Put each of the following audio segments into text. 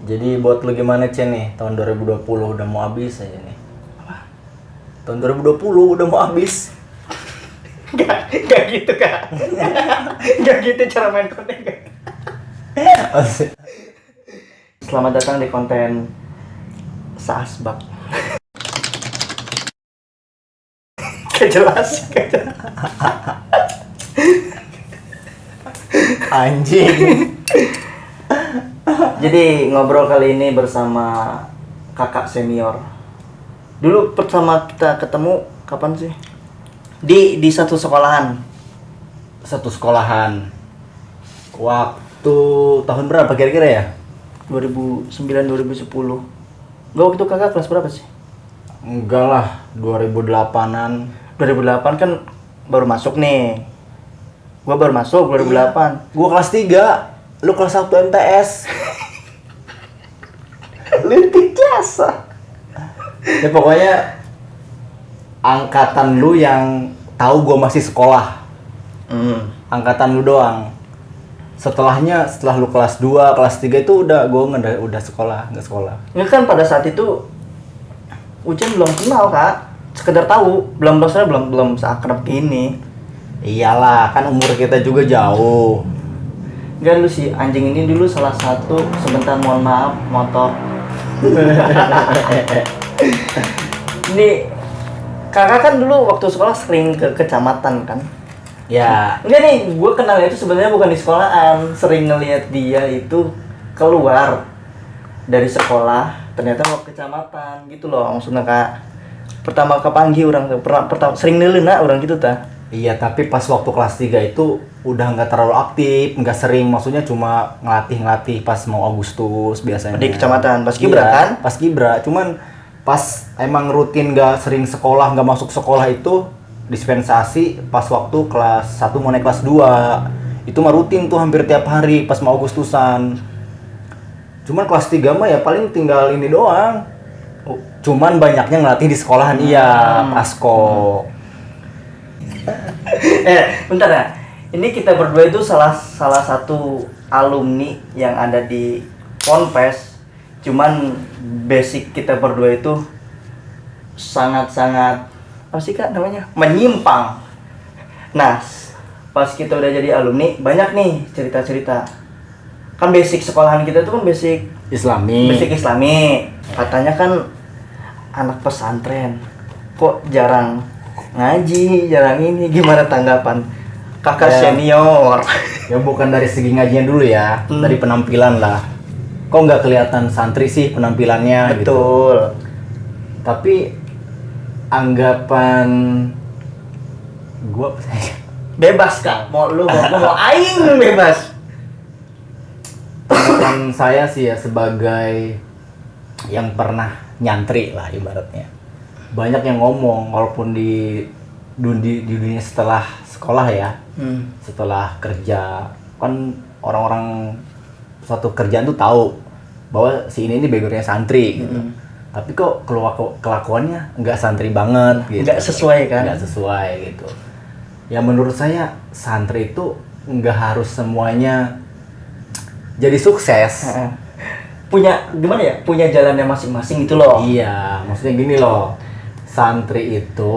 Jadi buat lu gimana Cen nih? Tahun 2020 udah mau habis aja nih. Tahun 2020 udah mau habis. Gak gitu kak. Gak gitu cara main konten kak. Selamat datang di konten Saasbak. Gak jelas. Anjing. Jadi ngobrol kali ini bersama kakak senior. Dulu pertama kita ketemu kapan sih? Di satu sekolahan. Satu sekolahan. Waktu tahun berapa kira-kira ya? 2009 2010. Gak waktu itu kakak kelas berapa sih? Enggak lah, 2008-an. 2008 kan baru masuk nih. Gua baru masuk 2008. Gua kelas 3, lu kelas 1 MTS. Lebih jasa. Ya pokoknya angkatan lu yang tahu gua masih sekolah. Angkatan lu doang. Setelah lu kelas 2, kelas 3 itu gua udah sekolah, enggak sekolah. Ini kan pada saat itu Ucen belum kenal kak, sekedar tahu, belum seakrab gini. Iyalah, kan umur kita juga jauh. Enggak, lu si anjing ini dulu salah satu, sebentar mohon maaf, motor. Ini kakak kan dulu waktu sekolah sering ke kecamatan kan? Ya, Enggak nih, gue kenalnya itu sebenarnya bukan di sekolahan, sering ngelihat dia itu keluar dari sekolah, ternyata mau ke kecamatan gitu loh, maksudnya kak. Pertama kepanggil orang, pertama sering neleuna orang gitu ta. iya, tapi pas waktu kelas 3 itu udah nggak terlalu aktif, nggak sering, maksudnya cuma ngelatih pas mau Agustus biasanya. Di kecamatan, pas Kibra kan? Pas Kibra, cuman pas emang rutin nggak sering sekolah, nggak masuk sekolah itu dispensasi pas waktu kelas 1 mau naik kelas 2. Itu mah rutin tuh hampir tiap hari pas mau Agustusan. Cuman kelas 3 mah ya paling tinggal ini doang. Cuman banyaknya ngelatih di sekolahan, iya, Pasko. Bentar ya. Ini kita berdua itu salah satu alumni yang ada di Ponpes. Cuman basic kita berdua itu sangat-sangat apa sih kak namanya? Menyimpang. Nah, pas kita udah jadi alumni, banyak nih cerita-cerita. Kan basic sekolahan kita itu kan basic Islami. Katanya kan anak pesantren. Kok jarang ngaji, jarang ini, gimana tanggapan kakak senior? Ya bukan dari segi ngajinya dulu ya, dari penampilan lah. Kok nggak kelihatan santri sih penampilannya? Betul. Gitu. Tapi anggapan gua Bebas kak, mau lu mau aing bebas. anggapan saya sih ya sebagai yang pernah nyantri lah ibaratnya. Banyak yang ngomong walaupun di dunia setelah sekolah ya, setelah kerja kan orang-orang suatu kerjaan tuh tahu bahwa si ini backgroundnya santri gitu. Tapi kok kelakuannya nggak santri banget gitu. Nggak sesuai kan? Nggak sesuai gitu. Ya menurut saya santri itu nggak harus semuanya jadi sukses. Punya gimana ya? Punya jalannya masing-masing gitu loh. Iya, maksudnya gini loh. Santri itu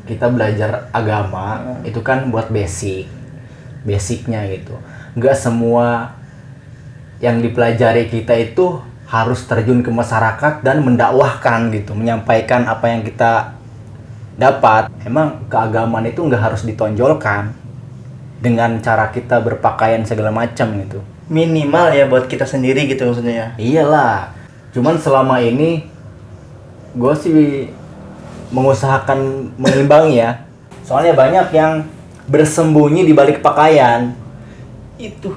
kita belajar agama itu kan buat basicnya gitu. Nggak semua yang dipelajari kita itu harus terjun ke masyarakat dan mendakwahkan gitu, menyampaikan apa yang kita dapat. Emang keagamaan itu nggak harus ditonjolkan dengan cara kita berpakaian segala macam gitu. Minimal ya buat kita sendiri gitu maksudnya. Iyalah, cuman selama ini gue sih mengusahakan mengimbangi ya. Soalnya banyak yang bersembunyi di balik pakaian. Itu.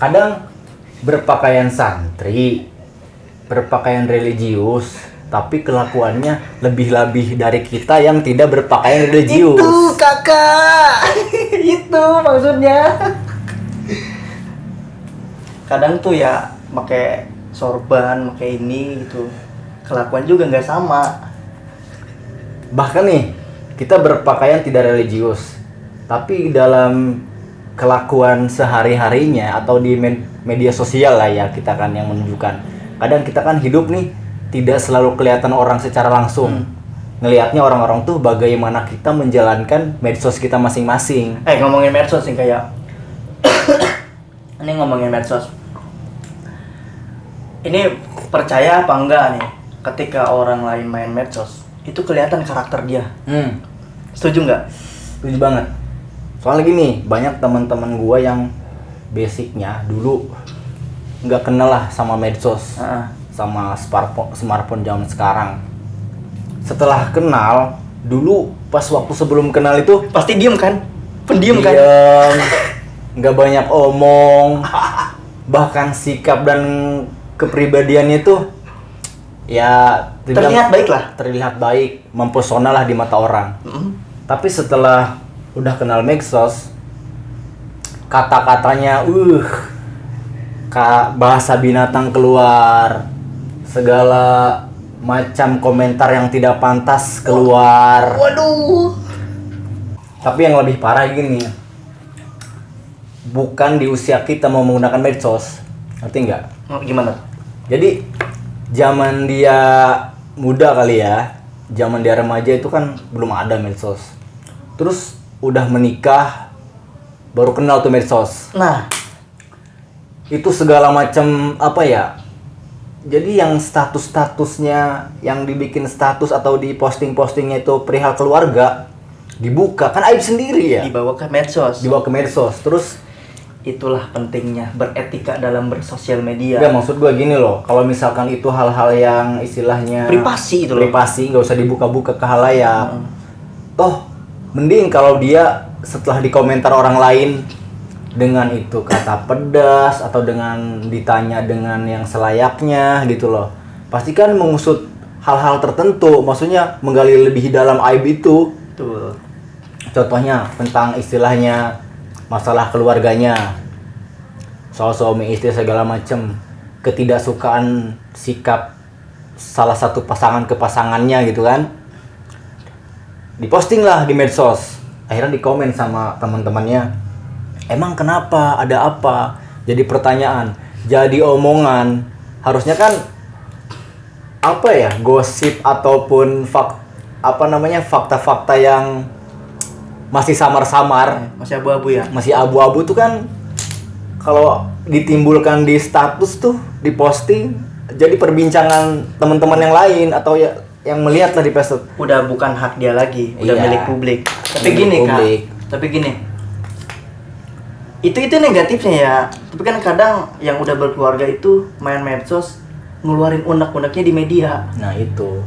Kadang berpakaian santri, berpakaian religius, tapi kelakuannya lebih-lebih dari kita yang tidak berpakaian religius. Itu kakak. Itu maksudnya. Kadang tuh ya pakai sorban, pakai ini gitu. Kelakuan juga nggak sama. Bahkan nih, kita berpakaian tidak religius, tapi dalam kelakuan sehari-harinya atau di media sosial lah ya, kita kan yang menunjukkan. Kadang kita kan hidup nih tidak selalu kelihatan orang secara langsung. Ngelihatnya orang-orang tuh bagaimana kita menjalankan medsos kita masing-masing. Ngomongin medsos nih kayak ini ngomongin medsos. Ini percaya apa enggak nih ketika orang lain main medsos itu kelihatan karakter dia. Setuju nggak? Setuju banget. Soalnya gini, banyak teman-teman gua yang basicnya dulu nggak kenal lah sama medsos, sama smartphone zaman sekarang. Setelah kenal, dulu pas waktu sebelum kenal itu pasti diem kan? Pendiam kan? Nggak banyak omong, bahkan sikap dan kepribadiannya tuh ya terlihat baik, mempesona lah di mata orang. Tapi setelah udah kenal medsos, kata-katanya bahasa binatang keluar, segala macam komentar yang tidak pantas keluar. Waduh. Tapi yang lebih parah gini, bukan di usia kita mau menggunakan medsos, ngerti nggak? Gimana? Jadi zaman dia muda kali ya, zaman dia remaja itu kan belum ada medsos. Terus udah menikah, baru kenal tuh medsos. Nah, itu segala macam apa ya? Jadi yang statusnya yang dibikin status atau di postingnya itu perihal keluarga dibuka, kan aib sendiri ya. Dibawa ke medsos. Terus itulah pentingnya beretika dalam bersosial media. ya maksud gua gini loh, kalau misalkan itu hal-hal yang istilahnya privasi itu loh. Privasi, nggak usah dibuka-buka ke halayak. Toh mending kalau dia setelah dikomentar orang lain dengan itu kata pedas atau dengan ditanya dengan yang selayaknya gitu loh, pasti kan mengusut hal-hal tertentu, maksudnya menggali lebih dalam aib itu. Betul. Contohnya tentang istilahnya masalah keluarganya, soal suami istri segala macem, ketidaksukaan sikap salah satu pasangan ke pasangannya gitu kan, diposting lah di medsos, akhirnya dikomen sama teman-temannya, emang kenapa, ada apa, jadi pertanyaan, jadi omongan. Harusnya kan apa ya, gosip ataupun fakta-fakta yang masih samar-samar, masih abu-abu ya. Masih abu-abu tuh kan kalau ditimbulkan di status tuh, diposting, jadi perbincangan teman-teman yang lain atau ya yang melihat lah di Facebook. Udah bukan hak dia lagi, udah Iya, milik publik. Tapi milik gini publik. Kak, tapi gini. Itu negatifnya ya. Tapi kan kadang yang udah berkeluarga itu main medsos, ngeluarin unek-uneknya di media. Nah itu.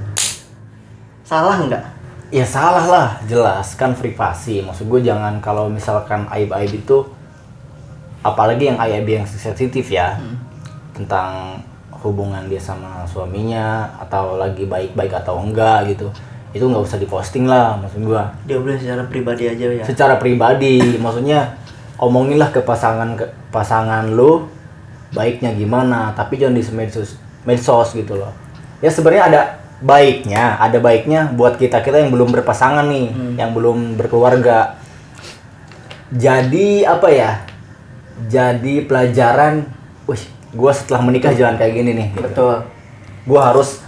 Salah nggak? Ya salah lah, jelas kan privasi. Maksud gue jangan kalau misalkan aib-aib itu, apalagi yang aib yang sensitif ya, tentang hubungan dia sama suaminya atau lagi baik-baik atau enggak gitu, itu nggak usah diposting lah, maksud gue. Dia boleh secara pribadi aja ya. Secara pribadi, maksudnya omonginlah ke pasangan lu baiknya gimana, tapi jangan di medsos gitu loh. Ya sebenarnya ada baiknya buat kita yang belum berpasangan nih, yang belum berkeluarga. Jadi apa ya? Jadi pelajaran, gue setelah menikah jangan kayak gini nih. Gitu. Betul. Gue harus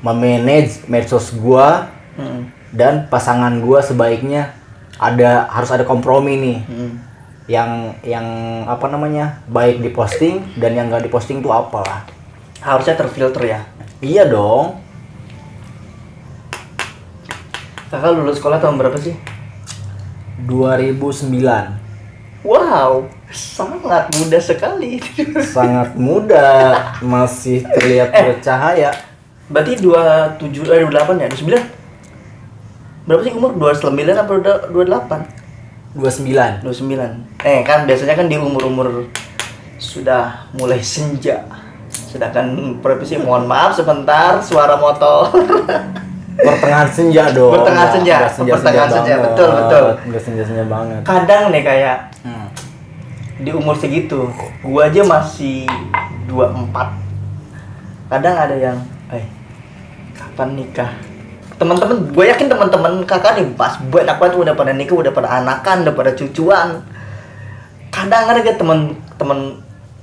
memanage medsos gue dan pasangan gue sebaiknya harus ada kompromi nih. Yang baik diposting dan yang nggak diposting tuh apalah. Harusnya terfilter ya. Iya dong. Kakak lulus sekolah tahun berapa sih? 2009. Wow, sangat muda sekali. Sangat muda, masih terlihat bercahaya. Berarti 28 ya? 29? Berapa sih umur? 29 apa 28? 29. 29. Kan biasanya kan di umur-umur sudah mulai senja. Sedangkan profesi, mohon maaf sebentar, suara motor. Pertengahan senja dong. Pertengahan senja, betul. Enggak senja banget. Kadang nih kayak di umur segitu, gua aja masih 24. Kadang ada yang, kapan nikah? Teman-teman, gue yakin teman-teman kakak nih pas banyak banget udah pada nikah, udah pada anakan, udah pada cucuan. Kadang ada teman-teman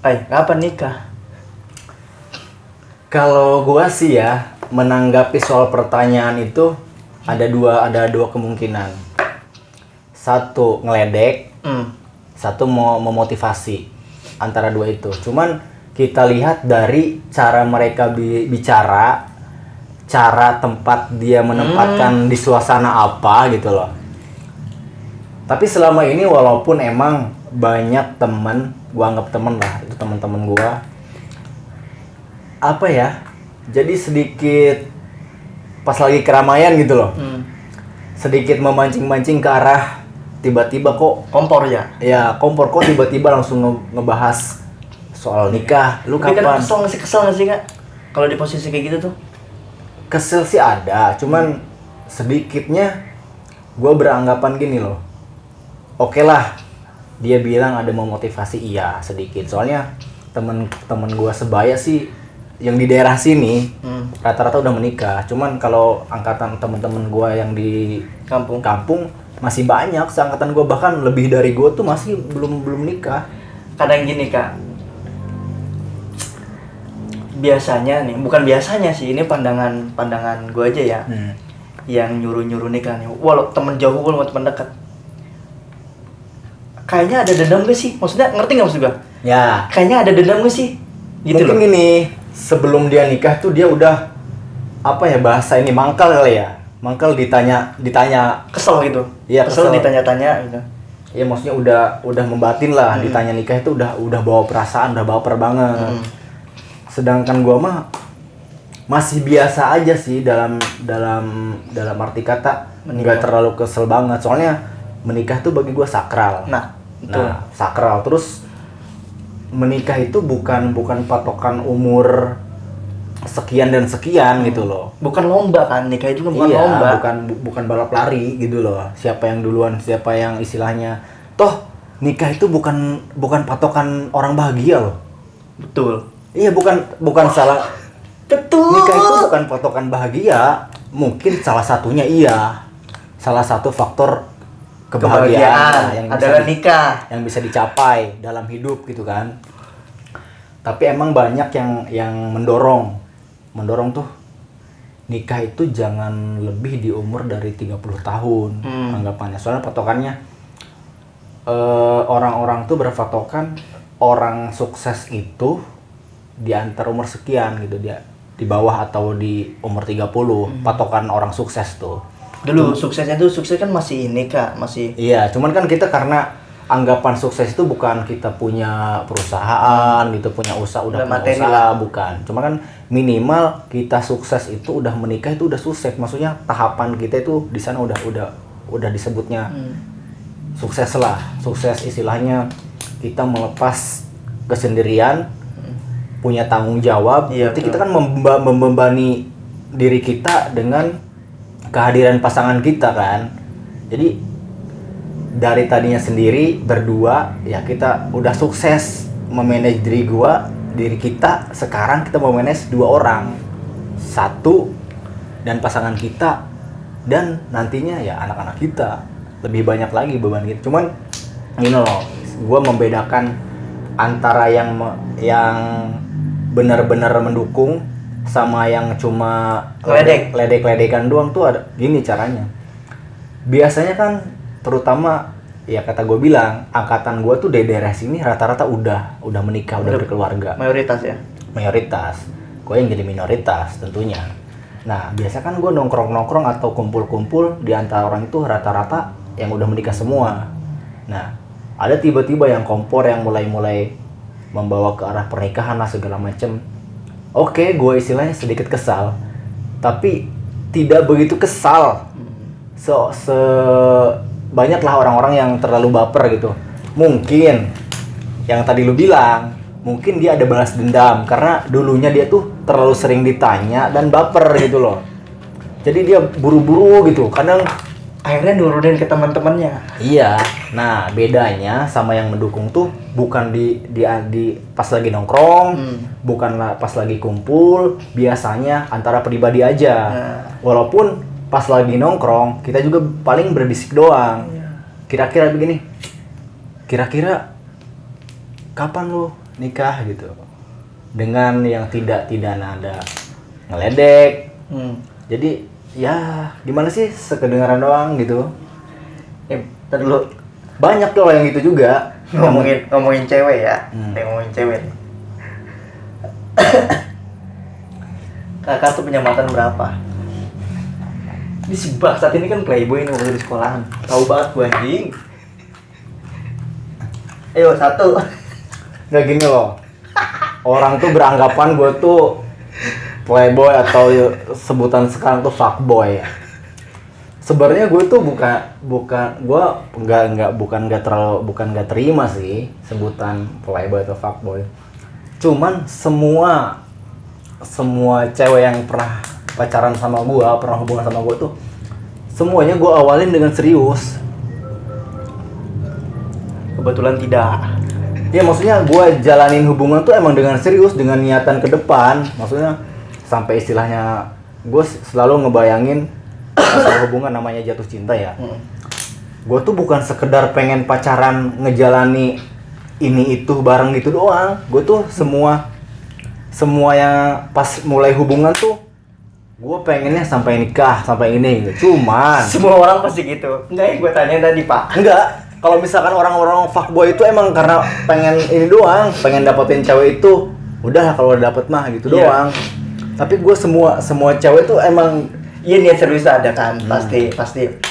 Kapan nikah? Kalau gua sih ya menanggapi soal pertanyaan itu ada dua kemungkinan. Satu ngeledek, satu mau memotivasi. Antara dua itu. Cuman kita lihat dari cara mereka bicara, cara tempat dia menempatkan di suasana apa gitu loh. Tapi selama ini walaupun emang banyak temen, gua anggap temen lah, itu temen-temen gua, apa ya, jadi sedikit pas lagi keramaian gitu loh, sedikit memancing-mancing ke arah tiba-tiba kok Kompor ya? ya kompor kok tiba-tiba langsung ngebahas soal nikah, lu Tapi kapan? kan kesel nggak sih Kak? Kalau di posisi kayak gitu tuh? Kesel sih ada, cuman sedikitnya gua beranggapan gini loh, oke lah dia bilang ada memotivasi, iya sedikit, soalnya temen gue sebaya sih yang di daerah sini rata-rata udah menikah. Cuman kalau angkatan temen-temen gue yang di kampung masih banyak, seangkatan gue bahkan lebih dari gue tuh masih belum nikah. Kadang gini Kak, biasanya nih, bukan biasanya sih, ini pandangan gue aja ya, yang nyuruh nikah nih, walau temen jauh walau temen dekat, kayaknya ada dendam gak sih? Maksudnya ngerti gak maksud gue? Ya. Kayaknya ada dendam gak sih? Gitu mungkin loh. gini, sebelum dia nikah tuh dia udah apa ya, bahasa ini mangkal kali ya, mangkal ditanya Kesel gitu. Iya, kesel kesel. ditanya-tanya gitu. ya maksudnya udah membatin lah, ditanya nikah itu udah bawa perasaan, udah baper banget. Sedangkan gua mah masih biasa aja sih, dalam arti kata nggak terlalu kesel banget, soalnya menikah tuh bagi gua sakral. Nah, Sakral. Terus menikah itu bukan patokan umur sekian dan sekian gitu loh. Bukan lomba kan, nikah itu bukan Iya, lomba. bukan balap lari gitu loh. Siapa yang duluan, siapa yang istilahnya. Toh nikah itu bukan patokan orang bahagia loh. Betul. Iya, bukan salah. Betul. Nikah itu bukan patokan bahagia. Mungkin salah satunya iya. Salah satu faktor kebahagiaan yang adalah nikah, yang bisa dicapai dalam hidup gitu kan. Tapi emang banyak yang mendorong tuh nikah itu jangan lebih di umur dari 30 tahun anggapannya. Soalnya patokannya orang-orang tuh berpatokan orang sukses itu di antara umur sekian gitu, dia di bawah atau di umur 30. Patokan orang sukses tuh. Dulu suksesnya tuh, sukses kan masih ini Kak, masih. Iya, cuman kan kita karena anggapan sukses itu bukan kita punya perusahaan gitu, punya usaha, udah punya materi usaha, lah. bukan. Cuma kan minimal kita sukses itu udah menikah itu udah sukses. Maksudnya tahapan kita itu di sana udah disebutnya sukses lah. Sukses istilahnya kita melepas kesendirian, punya tanggung jawab. Iya, Berarti kita kan membebani diri kita dengan kehadiran pasangan kita kan. Jadi dari tadinya sendiri berdua ya kita udah sukses memanage diri kita, sekarang kita mau manage 2 orang, 1 dan pasangan kita, dan nantinya ya anak-anak kita, lebih banyak lagi beban kita. Cuman ini loh, gue membedakan antara yang benar-benar mendukung sama yang cuma ledek-ledekan doang tuh. Ada gini caranya. Biasanya kan terutama ya kata gue bilang, angkatan gue tuh dari daerah sini rata-rata udah menikah, udah berkeluarga. Mayoritas ya. Mayoritas. Gue yang jadi minoritas tentunya. Nah, biasa kan gue nongkrong-nongkrong atau kumpul-kumpul di antara orang itu rata-rata yang udah menikah semua. Nah, ada tiba-tiba yang kompor yang mulai membawa ke arah pernikahan lah segala macem. Oke, gue istilahnya sedikit kesal, tapi tidak begitu kesal. Banyaklah orang-orang yang terlalu baper gitu. Mungkin yang tadi lu bilang, mungkin dia ada balas dendam karena dulunya dia tuh terlalu sering ditanya dan baper gitu loh. Jadi dia buru-buru gitu. Kadang Akhirnya nurunin ke teman-temannya. iya. Nah, bedanya sama yang mendukung tuh bukan di pas lagi nongkrong, bukanlah pas lagi kumpul, biasanya antara pribadi aja. Walaupun pas lagi nongkrong, kita juga paling berbisik doang. Kira-kira begini. Kira-kira kapan lu nikah gitu dengan yang tidak ada ngeledek. Jadi ya gimana sih, sekedengaran doang gitu. Ntar dulu Banyak tuh yang gitu juga. ngomongin cewek ya. Ngomongin cewek. Kakak tuh punya mantan berapa? Ini si saat ini kan playboy nih waktu di sekolahan. Tahu banget gua anjing. Ayo satu. Nggak gini loh. Orang tuh beranggapan gue tuh playboy atau sebutan sekarang tuh fuckboy. Sebenarnya gue tuh bukan nggak terima sih sebutan playboy atau fuckboy. Cuman semua cewek yang pernah pacaran sama gue, pernah hubungan sama gue tuh semuanya gue awalin dengan serius. Kebetulan tidak. Ya maksudnya gue jalanin hubungan tuh emang dengan serius, dengan niatan ke depan. Maksudnya sampai istilahnya gue selalu ngebayangin masalah hubungan namanya jatuh cinta ya. Gue tuh bukan sekedar pengen pacaran ngejalani ini itu bareng gitu doang. Gue tuh semua yang pas mulai hubungan tuh gue pengennya sampai nikah, sampai ini gitu. Cuman Semua orang pasti gitu. Enggak yang gue tanya tadi, Pak. enggak. Kalau misalkan orang-orang fuckboy itu emang karena pengen ini doang, pengen dapetin cewek itu, udah kalau udah dapet mah gitu doang. Tapi gue semua cewek itu emang Iya, niat serius ada kan, pasti.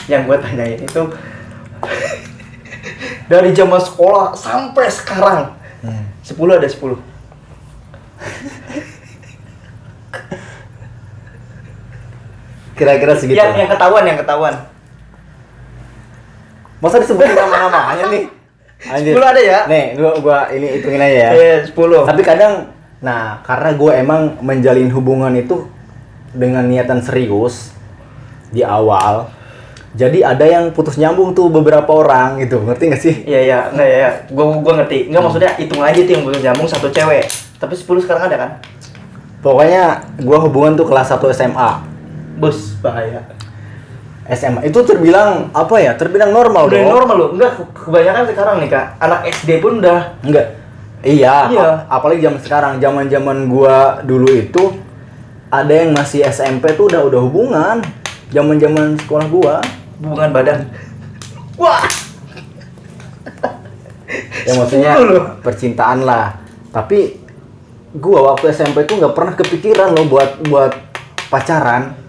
Yang gue tanyain itu dari zaman sekolah sampai sekarang 10 ada 10. kira-kira segitu. Yang ketahuan. Masa disebutin nama-namanya nih? Anjir. 10 ada ya? Nih, gua ini hitungin aja ya. Iya, 10. Tapi kadang, karena gue emang menjalin hubungan itu dengan niatan serius di awal, jadi ada yang putus nyambung tuh beberapa orang gitu, ngerti nggak sih? Iya, enggak ya. Gua ngerti. Enggak, maksudnya hitung aja tuh yang putus nyambung satu cewek. Tapi 10 sekarang ada kan? Pokoknya gue hubungan tuh kelas 1 SMA. Bos, bahaya. SMA itu terbilang apa ya? Terbilang normal Udah dong. normal loh. Enggak, kebanyakan sekarang nih, Kak. Anak SD pun udah. Enggak. Iya. Iya. Apalagi zaman sekarang, zaman gua dulu itu ada yang masih SMP tuh udah hubungan. Zaman sekolah gua. Hubungan badan. Wah. Ya maksudnya 10 percintaan lah. Tapi gua waktu SMP tuh nggak pernah kepikiran loh buat pacaran.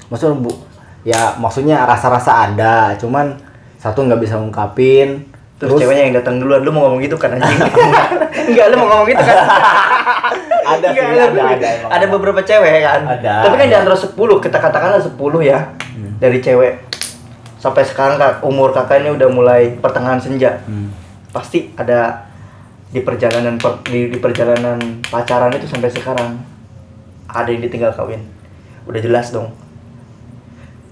Maksudnya rasa-rasa ada, cuman satu nggak bisa ngungkapin. Terus ceweknya yang datang duluan, lu mau ngomong gitu kan anjing? Enggak, lu mau ngomong gitu kan? Ada sih, ada emang. Ada beberapa cewek kan? Ada. Tapi kan di antara 10, kita katakanlah 10 ya, dari cewek. Sampai sekarang umur kakak ini udah mulai pertengahan senja. Pasti ada di perjalanan pacaran itu sampai sekarang ada yang ditinggal kawin. Udah jelas dong.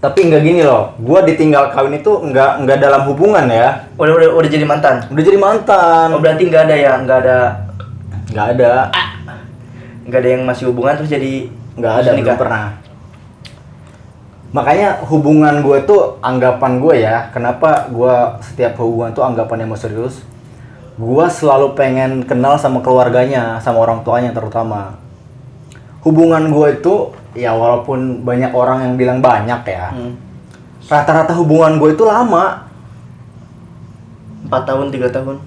Tapi nggak gini loh, gua ditinggal kawin itu nggak dalam hubungan ya. Udah jadi mantan. Udah jadi mantan. Oh, berarti nggak ada ya, nggak ada yang masih hubungan terus jadi Nggak ada, belum pernah. Makanya hubungan gue tuh, anggapan gue ya, kenapa gue setiap hubungan tuh anggapannya mau serius, gue selalu pengen kenal sama keluarganya, sama orang tuanya terutama. Hubungan gue itu, ya walaupun banyak orang yang bilang banyak ya, rata-rata hubungan gue itu lama. 4 tahun, 3 tahun.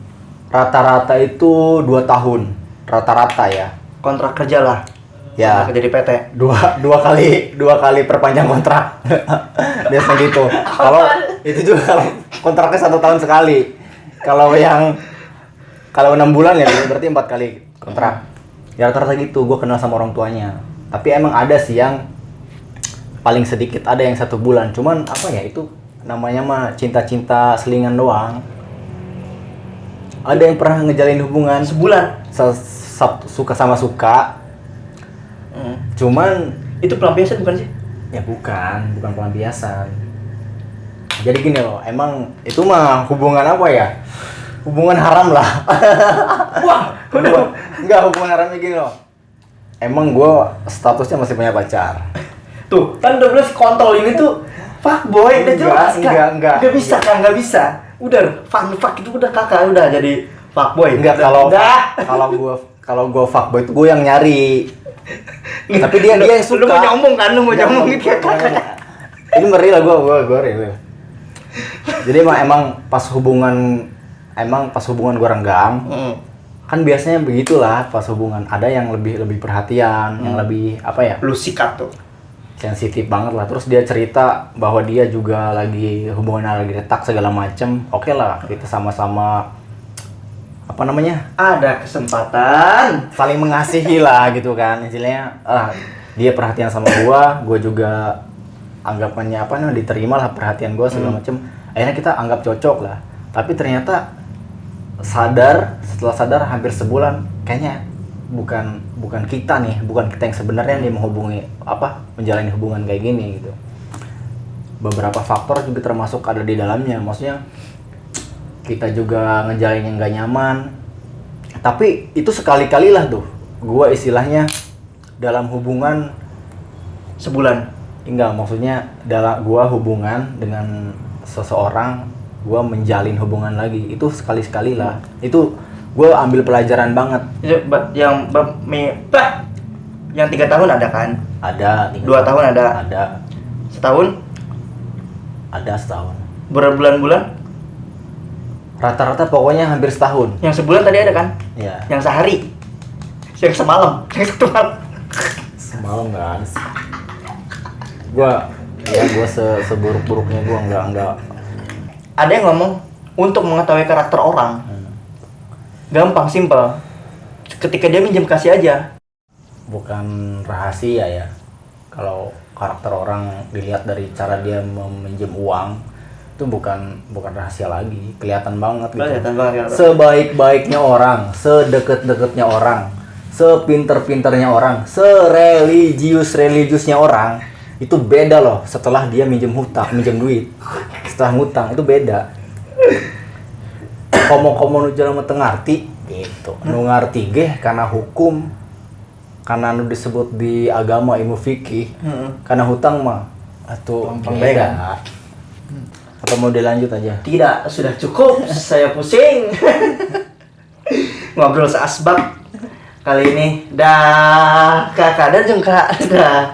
Rata-rata itu 2 tahun, rata-rata ya. Kontrak kerja lah. Ya. Kontrak kerja di PT. Dua kali perpanjang kontrak. Biasanya gitu. Kalau itu juga kalau kontraknya 1 tahun sekali. Kalau 6 bulan ya berarti 4 kali kontrak. Ya rata-rata gitu. Gue kenal sama orang tuanya. Tapi emang ada sih yang paling sedikit ada yang 1 bulan. Cuman apa ya, itu namanya mah cinta-cinta selingan doang. Ada yang pernah ngejalin hubungan sebulan. Suka sama suka. Cuman itu pelampiasan bukan sih? Ya bukan pelampiasan. Jadi gini loh, emang itu mah hubungan apa ya? Hubungan haram lah. Wah, enggak, hubungan haramnya gini loh. Emang gue statusnya masih punya pacar. Tuh, kan udah bilang kontol ini tuh fuckboy, udah jelas kan? Enggak. Nggak bisa. Udah, fun fuck itu udah kakak, udah jadi Fuckboy. Enggak, kalau gua fuckboy itu gua yang nyari. Tapi dia yang suka. Lu mau nyombong kan, lu mau nyombong gitu ya. Ini ngeri lah gua real. Jadi emang pas hubungan gua renggang, kan biasanya begitulah pas hubungan ada yang lebih perhatian, yang lebih apa ya? Lu sikat tuh. Sensitif banget lah. Terus dia cerita bahwa dia juga hubungannya lagi retak segala macem. Oke lah, kita sama-sama apa namanya? Ada kesempatan Saling mengasihi lah gitu kan. Istilahnya dia perhatian sama gua juga anggapannya apa namanya diterima lah perhatian gua segala macem. Akhirnya kita anggap cocok lah. Tapi ternyata setelah sadar hampir sebulan kayaknya bukan kita yang sebenarnya nih menjalani hubungan kayak gini gitu. Beberapa faktor juga termasuk ada di dalamnya, maksudnya kita juga ngejalanin yang gak nyaman. Tapi itu sekali-kali lah tuh gua istilahnya dalam hubungan sebulan. Enggak, maksudnya gua hubungan dengan seseorang, gua menjalin hubungan lagi itu sekali-sekali lah. Itu gue ambil pelajaran banget. Yang 3 tahun ada kan? Ada. 2 tahun ada. Ada. Setahun? Ada setahun. Berbulan-bulan? Rata-rata pokoknya hampir setahun. Yang sebulan tadi ada kan? Iya. Yang sehari? Yang semalam? Yang 1 malam? Semalam nggak ada sih. Gue seburuk-buruknya gue nggak. Ada yang ngomong untuk mengetahui karakter orang. Gampang, simpel. Ketika dia minjem kasih aja. Bukan rahasia ya. Kalau karakter orang dilihat dari cara dia meminjam uang, itu bukan rahasia lagi. Kelihatan banget gitu. Kelihatan banget. Sebaik-baiknya orang, sedekat-dekatnya orang, sepinter-pinternya orang, sereligiusnya orang, itu beda loh setelah dia minjem duit. Setelah ngutang itu beda. Komo-komo nu jalan teu ngarti gitu. Nu ngarti ge karena hukum, karena nu disebut di agama ilmu fikih. Karena hutang mah atuh beda. Atau mau dilanjut aja? Tidak, sudah cukup. Saya pusing. Ngobrol seasbak kali ini. Dah, kakak dan jeung kak. Dah.